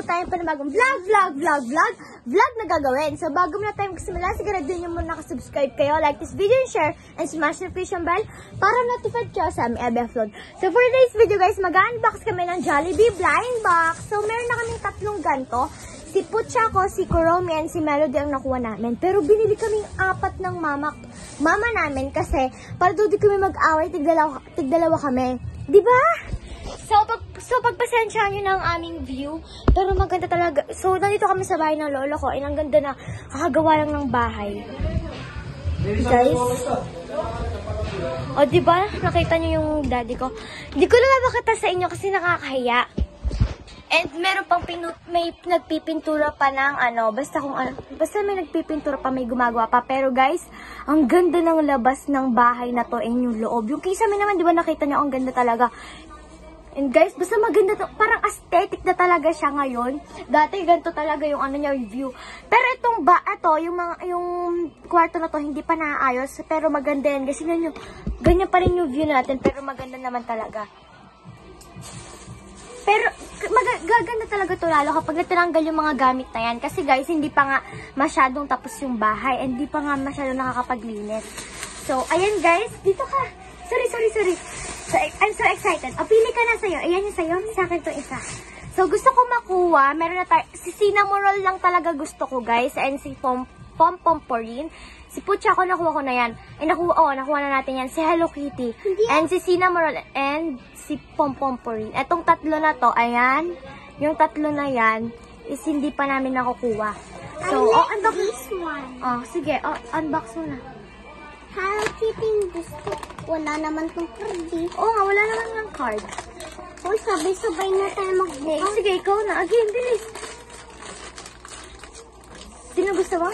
tayong panibagong vlog na gagawin. So, bago muna tayo magsimula, siguraduhin nyo muna nakasubscribe kayo, like this video and share, and smash the notification bell para notified kayo sa aming upload. So, for today's video guys, mag-unbox kami ng Jollibee blind box. So, meron na kaming tatlong ganto. Si Puchako, si Kuromi, and si Melody ang nakuha namin. Pero binili kaming apat ng mama namin kasi para doon di kami mag-away, tigdalawa kami. Diba? So pagpasensyahan nyo na ang aming view. Pero maganda talaga. So, nandito kami sa bahay ng lolo ko. And ang ganda na kakagawa lang ng bahay. Guys. O, diba? Nakita nyo yung daddy ko. Hindi ko lang mapakita sa inyo kasi nakakahiya. And meron pang may nagpipintura pa ng basta may nagpipintura pa, may gumagawa pa. Pero guys, ang ganda ng labas ng bahay na to and yung loob. Yung kisame naman, di ba nakita nyo, ang ganda talaga. And guys, basta maganda to, parang aesthetic na talaga siya ngayon. Dati ganito talaga yung niya review. Pero itong yung kwarto na to hindi pa naayos, pero maganda yan. Kasi ganyan pa rin yung view natin, pero maganda naman talaga. Pero gaganda talaga to lalo kapag natinanggal yung mga gamit na yan. Kasi guys, hindi pa nga masyadong tapos yung bahay. And hindi pa nga masyadong nakakapaglinis. So, ayan guys. Dito ka. Sorry. So, I'm so excited. O, pili ka na sa'yo. Ayan yung sa'yo. Sa akin to isa. So, gusto ko makuha. Meron na tayo. Si Cinnamoroll lang talaga gusto ko guys. And si Pompomporin. Si Puchako, nakuha ko na yan. And nakuha na natin yan. Si Hello Kitty. And si Cinnamoroll. And si Pompomporin. Etong tatlo na to, ayan. Yung tatlo na yan is hindi pa namin nakukuha. So, unbox this one. Sige. Unbox mo na. Hello Kitty gusto. Wala naman tong card eh. Nga, wala naman ng card. Uy, sabay-sabay na tayo mag-play. Sige, ikaw na. Again, bilis. Sino gusto mo?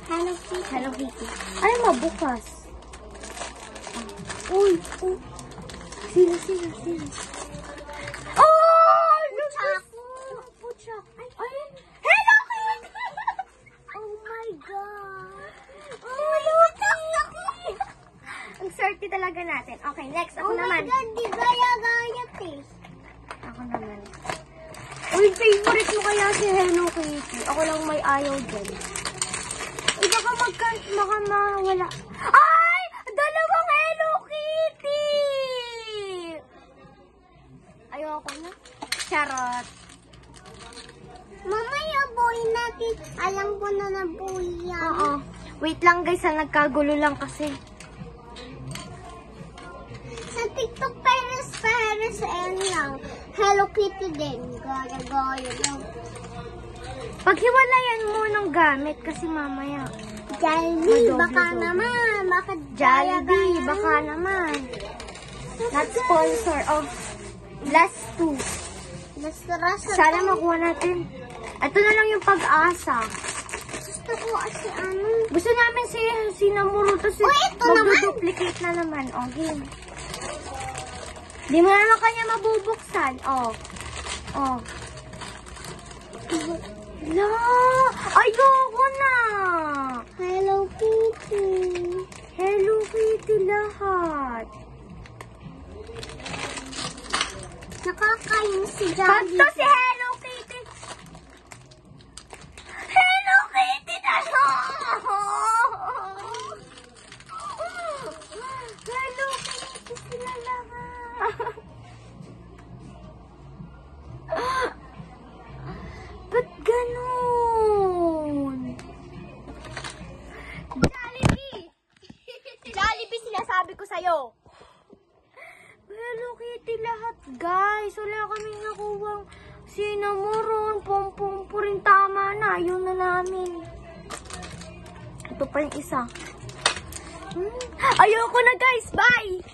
Hello Kitty. Hello Kitty. Ay, mabukas. Uy. Sino? Oh! Puchako. Ay! Hello Kitty! Oh my God! Hello Kitty! Ang swerte talaga natin. Okay, next. Ako naman. Oh my God, di gaya-gaya taste. Ako naman. Uy, favorite mo kaya si Hello Kitty. Ako lang may ayaw dyan. Uy, baka mawala. Ay! Dalawang Hello Kitty! Ayoko na. Charot. Mamaya boy natin. Alam ko na boy yan. Oo. Wait lang guys, nagkagulo lang kasi. Sa TikTok Paris and lang. Hello Kitty din. Gaya-gaya lang. Paghiwalayan mo ng gamit kasi mamaya. Jollibee, baka naman. Baka Jollibee, baka naman. Not sponsor of last two. Sana makuha natin. Ito na lang yung pag-asa. Gusto ko kasi Gusto namin si Cinnamoroll to si ito naman. Mag-duplicate na naman. Game. Di mo naman kanya mabubuksan. La! Ayoko na! Hello Kitty. Hello Kitty lahat. Nakakain si Pag Jollibee. to si Hello Kitty. Hello Kitty na lang! Hello Kitty sila lahat. Ba't ganun? Jollibee! Jollibee sinasabi ko sa'yo. Hello Kitty lahat guys. Wala kaming nakuwang Cinnamoroll, Pompomporin. Tama na. Yun na namin. Ito pa yung isa. Ayoko na guys. Bye!